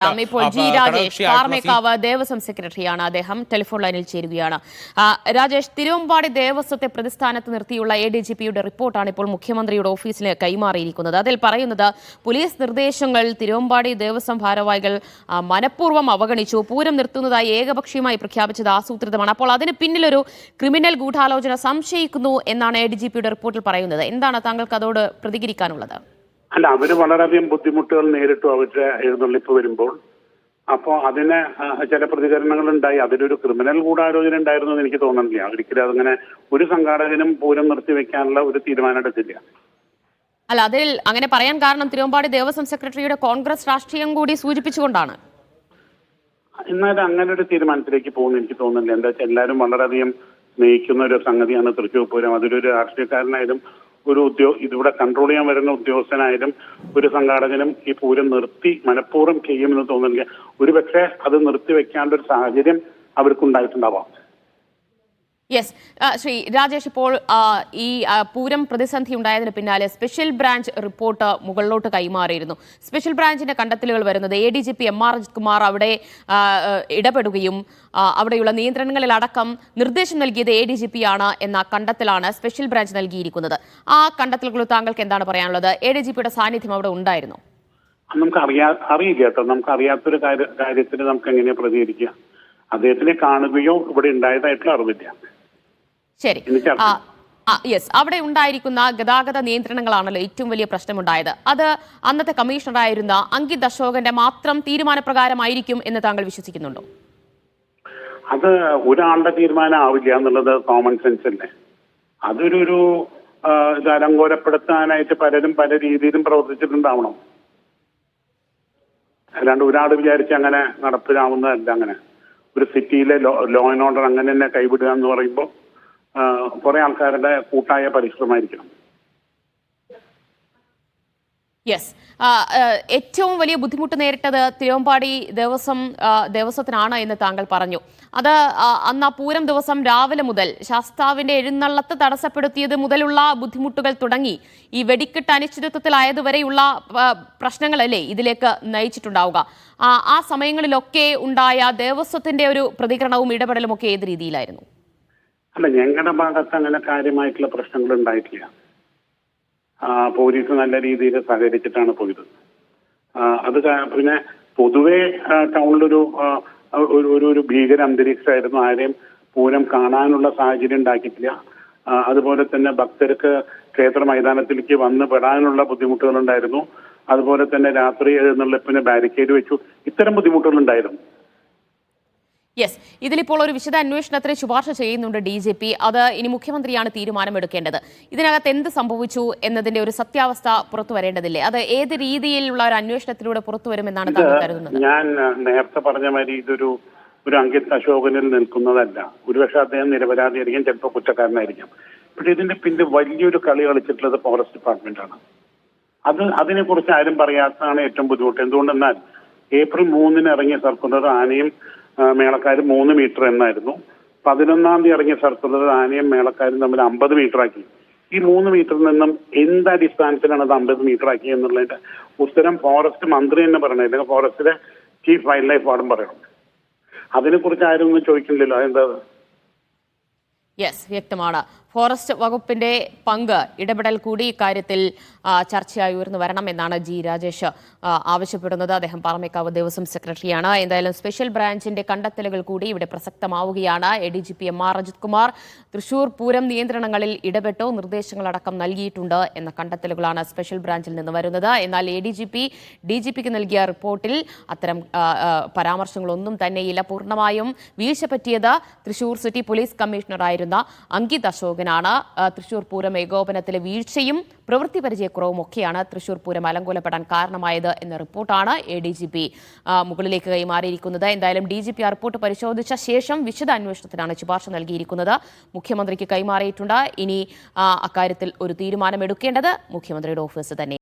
ഇപ്പോൾ ജി രാജേഷ് പാറമേക്കാവ് ദേവസ്വം സെക്രട്ടറിയാണ്. അദ്ദേഹം ടെലിഫോൺ ലൈനിൽ ചേരുകയാണ്. രാജേഷ്, തിരുവമ്പാടി ദേവസ്വത്തെ പ്രതിസ്ഥാനത്ത് നിർത്തിയുള്ള ADGPയുടെ റിപ്പോർട്ടാണ് ഇപ്പോൾ മുഖ്യമന്ത്രിയുടെ ഓഫീസിന് കൈമാറിയിരിക്കുന്നത്. അതിൽ പറയുന്നത് പോലീസ് നിർദ്ദേശങ്ങൾ തിരുവമ്പാടി ദേവസ്വം ഭാരവാഹികൾ മനഃപൂർവ്വം അവഗണിച്ചു, പൂരം നിർത്തുന്നതായി ഏകപക്ഷീയമായി പ്രഖ്യാപിച്ചത് ആസൂത്രിതമാണ്. അപ്പോൾ അതിന് പിന്നിലൊരു ക്രിമിനൽ ഗൂഢാലോചന സംശയിക്കുന്നു എന്നാണ് ADGPയുടെ റിപ്പോർട്ടിൽ പറയുന്നത്. എന്താണ് താങ്കൾക്ക് അതോട് പ്രതികരിക്കാനുള്ളത്? അല്ല, അവര് വളരെയധികം ബുദ്ധിമുട്ടുകൾ നേരിട്ടു അവരുടെ എഴുന്നള്ളിപ്പ് വരുമ്പോൾ. അപ്പോൾ അതിന് ചില പ്രതികരണങ്ങൾ ഉണ്ടായി. അതിലൊരു ക്രിമിനൽ ഗൂഢാലോചന ഉണ്ടായിരുന്നു എന്ന് എനിക്ക് തോന്നുന്നില്ല. ഒരിക്കലും അതങ്ങനെ ഒരു സംഘാടകനും പൂരം നിർത്തിവെക്കാനുള്ള ഒരു തീരുമാനം എടുത്തില്ല. അല്ല, അതിൽ അങ്ങനെ പറയാൻ കാരണം തിരുവമ്പാടി ദേവസ്വം സെക്രട്ടറിയുടെ കോൺഗ്രസ് രാഷ്ട്രീയം കൂടി സൂചിപ്പിച്ചുകൊണ്ടാണ്. എന്നാൽ അങ്ങനെ ഒരു തീരുമാനത്തിലേക്ക് പോകുന്ന എനിക്ക് തോന്നുന്നില്ല. എന്താ വെച്ചാൽ എല്ലാവരും വളരെയധികം സ്നേഹിക്കുന്ന ഒരു സംഗതിയാണ് തൃശ്ശൂർ പൂരം. അതിലൊരു രാഷ്ട്രീയക്കാരനായാലും ഒരു ഇതിവിടെ കൺട്രോൾ ചെയ്യാൻ വരുന്ന ഉദ്യോഗസ്ഥനായാലും ഒരു സംഘാടകനും ഈ പൂരം നിർത്തി മനഃപൂർവ്വം ചെയ്യുമെന്ന് തോന്നുന്നില്ല. ഒരുപക്ഷെ അത് നിർത്തിവെക്കാനുള്ള ഒരു സാഹചര്യം അവർക്കുണ്ടായിട്ടുണ്ടാവാം. യെസ്, ശ്രീ രാജേഷ്, ഇപ്പോൾ ഈ പൂരം പ്രതിസന്ധി ഉണ്ടായതിന് പിന്നാലെ സ്പെഷ്യൽ ബ്രാഞ്ച് റിപ്പോർട്ട് മുകളിലോട്ട് കൈമാറിയിരുന്നു. സ്പെഷ്യൽ ബ്രാഞ്ചിന്റെ കണ്ടെത്തലുകൾ വരുന്നത് ADGP MR അജിത് കുമാർ അവിടെ ഇടപെടുകയും അവിടെയുള്ള നിയന്ത്രണങ്ങളിലടക്കം നിർദ്ദേശം നൽകിയത് ADGP ആണ് എന്ന കണ്ടെത്തലാണ് സ്പെഷ്യൽ ബ്രാഞ്ച് നൽകിയിരിക്കുന്നത്. ആ കണ്ടെത്തലുകൾ താങ്കൾക്ക് എന്താണ് പറയാനുള്ളത്? ADGPയുടെ സാന്നിധ്യം അവിടെ ഉണ്ടായിരുന്നു? നമുക്ക് അറിയില്ല കേട്ടോ. നമുക്ക് അറിയാത്തൊരു കാര്യത്തിന് നമുക്ക് എങ്ങനെയാ പ്രതികരിക്കുക? അദ്ദേഹത്തിനെ കാണുകയോ ഇവിടെ ഉണ്ടായതായിട്ടുള്ള അറിവില്ല. ശരി, യെസ്, അവിടെ ഉണ്ടായിരിക്കുന്ന ഗതാഗത നിയന്ത്രണങ്ങളാണല്ലോ ഏറ്റവും വലിയ പ്രശ്നമുണ്ടായത്. അത് അന്നത്തെ കമ്മീഷണറായിരുന്ന അങ്കിത് അശോകന്റെ മാത്രം തീരുമാനപ്രകാരമായിരിക്കും എന്ന് താങ്കൾ വിശ്വസിക്കുന്നുണ്ടോ? അത് ഒരാളുടെ തീരുമാനം ആവില്ല എന്നുള്ളത് കോമൺ സെൻസ് അല്ലേ. അതൊരു ഇത് അലങ്കോലപ്പെടുത്താനായിട്ട് പലരും പല രീതിയിലും പ്രവർത്തിച്ചിട്ടുണ്ടാവണം. അല്ലാണ്ട് ഒരാൾ വിചാരിച്ച് അങ്ങനെ നടപ്പിലാവുന്നതല്ല. അങ്ങനെ ഒരു സിറ്റിയിലെ ലോ ആൻഡ് ഓർഡർ അങ്ങനെ തന്നെ കൈവിടുക എന്ന് പറയുമ്പോൾ കുറെ ആൾക്കാരുടെ കൂട്ടായ പരിശ്രമമായിരിക്കണം. യെസ്, ഏറ്റവും വലിയ ബുദ്ധിമുട്ട് നേരിട്ടത് തിരുവമ്പാടി ദേവസ്വത്തിനാണ് എന്ന് താങ്കൾ പറഞ്ഞു. അത് അന്ന് ആ പൂരം ദിവസം രാവിലെ മുതൽ ശാസ്താവിന്റെ എഴുന്നള്ളത്ത് തടസ്സപ്പെടുത്തിയത് മുതലുള്ള ബുദ്ധിമുട്ടുകൾ തുടങ്ങി ഈ വെടിക്കെട്ട് അനിശ്ചിതത്വത്തിലായതുവരെയുള്ള പ്രശ്നങ്ങളല്ലേ ഇതിലേക്ക് നയിച്ചിട്ടുണ്ടാവുക. ആ സമയങ്ങളിലൊക്കെ ഉണ്ടായ ദേവസ്വത്തിന്റെ ഒരു പ്രതികരണവും ഇടപെടലും ഒക്കെ ഏത് രീതിയിലായിരുന്നു? അല്ല, ഞങ്ങളുടെ ഭാഗത്ത് അങ്ങനെ കാര്യമായിട്ടുള്ള പ്രശ്നങ്ങൾ ഉണ്ടായിട്ടില്ല. പോലീസ് നല്ല രീതിയിൽ സഹകരിച്ചിട്ടാണ് പോയത്. അത് പിന്നെ പൊതുവെ ടൗണിലൊരു ഒരു ഭീകര അന്തരീക്ഷമായിരുന്നു. ആരെയും പൂരം കാണാനുള്ള സാഹചര്യം ഉണ്ടാക്കിയിട്ടില്ല. അതുപോലെ തന്നെ ഭക്തർക്ക് ക്ഷേത്ര മൈതാനത്തിലേക്ക് വന്ന് പെടാനുള്ള ബുദ്ധിമുട്ടുകളുണ്ടായിരുന്നു. അതുപോലെ തന്നെ രാത്രി എഴുന്നള്ളിപ്പിന് ബാരിക്കേഡ് വെച്ചു. ഇത്തരം ബുദ്ധിമുട്ടുകളുണ്ടായിരുന്നു. യെസ്, ഇതിലിപ്പോൾ ഒരു വിശദ അന്വേഷണത്തിന് ശുപാർശ ചെയ്യുന്നുണ്ട് DGP. അത് ഇനി മുഖ്യമന്ത്രിയാണ് തീരുമാനമെടുക്കേണ്ടത്. ഇതിനകത്ത് എന്ത് സംഭവിച്ചു എന്നതിന്റെ ഒരു സത്യാവസ്ഥ പുറത്തു വരേണ്ടതില്ലേ? അത് ഏത് രീതിയിലുള്ള ഒരു അന്വേഷണത്തിലൂടെ പുറത്തു വരുമെന്നാണ് താങ്കൾ കരുതുന്നത്? ഞാൻ നേരത്തെ പറഞ്ഞ മാതിരി ഇതൊരു അങ്കിത് അശോകനിൽ നിൽക്കുന്നതല്ല. ഒരുപക്ഷെ അദ്ദേഹം നിരപരാധിയായിരിക്കും, ചിലപ്പോൾ കുറ്റക്കാരനായിരിക്കും. പക്ഷെ ഇതിന്റെ പിന്നെ വലിയൊരു കളി കളിച്ചിട്ടുള്ളത് ഫോറസ്റ്റ് ഡിപ്പാർട്ട്മെന്റ് ആണ്. അതിനെക്കുറിച്ച് ആരും പറയാത്തതാണ് ഏറ്റവും ബുദ്ധിമുട്ട്. എന്തുകൊണ്ടെന്നാൽ ഏപ്രിൽ 3 ഇറങ്ങിയ സർക്കുലർ ആനയും മേളക്കാരും 3 മീറ്റർ എന്നായിരുന്നു. 11-ാം തീയതി ഇറങ്ങിയ സർക്കുലർ ആനയും മേളക്കാരും തമ്മിൽ 50 മീറ്റർ ആക്കി. ഈ 3 മീറ്ററിൽ നിന്നും എന്തടിസ്ഥാനത്തിലാണ് അത് 50 മീറ്റർ ആക്കി എന്നുള്ളതിന്റെ ഉത്തരം ഫോറസ്റ്റ് മന്ത്രി തന്നെ പറയണം, അല്ലെങ്കിൽ ഫോറസ്റ്റിലെ ചീഫ് വൈൽഡ് ലൈഫ് വാർഡൻ പറയണം. അതിനെക്കുറിച്ച് ആരും ഒന്നും ചോദിക്കുന്നില്ലല്ലോ. അതെന്താ? യെസ്, വ്യക്തമാണ്. ഫോറസ്റ്റ് വകുപ്പിന്റെ പങ്ക് ഇടപെടൽ കൂടി ഇക്കാര്യത്തിൽ ചർച്ചയായി ഉയർന്നു വരണം എന്നാണ് ജി രാജേഷ് ആവശ്യപ്പെടുന്നത്. അദ്ദേഹം പാറമേക്കാവ് ദേവസ്വം സെക്രട്ടറിയാണ്. എന്തായാലും സ്പെഷ്യൽ ബ്രാഞ്ചിന്റെ കണ്ടെത്തലുകൾ കൂടി ഇവിടെ പ്രസക്തമാവുകയാണ്. ADGP MR അജിത് കുമാർ തൃശൂർ പൂരം നിയന്ത്രണങ്ങളിൽ ഇടപെട്ടോ നിർദ്ദേശങ്ങളടക്കം നൽകിയിട്ടുണ്ട് എന്ന കണ്ടെത്തലുകളാണ് സ്പെഷ്യൽ ബ്രാഞ്ചിൽ നിന്ന് വരുന്നത്. എന്നാൽ DGPക്ക് നൽകിയ റിപ്പോർട്ടിൽ അത്തരം പരാമർശങ്ങളൊന്നും തന്നെയില്ല. പൂർണ്ണമായും വീഴ്ച പറ്റിയത് തൃശൂർ സിറ്റി പോലീസ് കമ്മീഷണറായിരുന്ന അങ്കിത് അശോകൻ ാണ്. തൃശൂർ പൂരം ഏകോപനത്തിലെ വീഴ്ചയും പ്രവൃത്തി പരിചയക്കുറവും ഒക്കെയാണ് തൃശൂർ പൂരം അലങ്കോലപ്പെടാൻ കാരണമായത് എന്ന റിപ്പോർട്ടാണ് ADGP മുകളിലേക്ക് കൈമാറിയിരിക്കുന്നത്. എന്തായാലും DGP ആ റിപ്പോർട്ട് പരിശോധിച്ച ശേഷം വിശദ അന്വേഷണത്തിനാണ് ശുപാർശ നൽകിയിരിക്കുന്നത്. മുഖ്യമന്ത്രിക്ക് കൈമാറിയിട്ടുണ്ട്. ഇനി അക്കാര്യത്തിൽ ഒരു തീരുമാനമെടുക്കേണ്ടത് മുഖ്യമന്ത്രിയുടെ ഓഫീസ് തന്നെ.